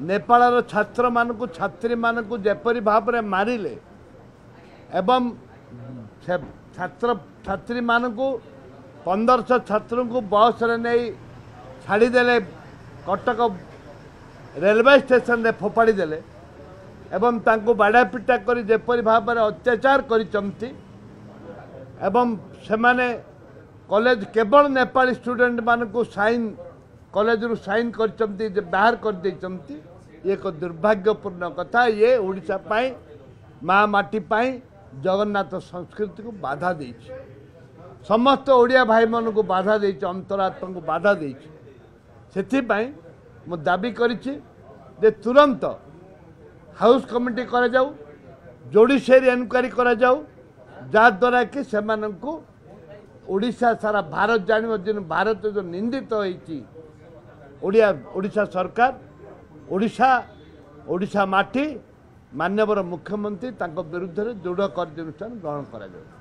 नेपाल छात्र मान छात्री मान जेपरी भाव में मारिले एवं छात्र छात्री मान 1500 छात्र को बस रे नहीं छाड़ीदे कटक रेलवे स्टेशन रे फोपाड़ी देले एवं तांको बाड़ा पिटा करी जेपरी भाव में अत्याचार करिसंती एवं सेमाने कॉलेज केवल नेपाली स्टूडेंट मान को साइन कॉलेज रु साइन करिसंती जे बाहर कर देइसंती एक दुर्भाग्यपूर्ण कथा। ये ओडिशा पाई माँ माटी पाई जगन्नाथ संस्कृति को बाधा देइछि समस्त ओडिया भाई मन को बाधा देइछि अंतरात्मा को बाधा देइछि सेथिपाई मु दाबी करिछि जे तुरंत हाउस कमिटी करा जाऊ जोडिशेरी एनक्वारी करा जाऊ जहाद्वारा कि सेमानंकु ओडिशा सारा भारत जानिब जे भारत जो निंदित होइछि ओडिशा सरकार ओडिशा माटी माननीय मुख्यमंत्री तांको विरुद्ध रे दृढ़ कार्यानुष्ठान ग्रहण करा जाऊ।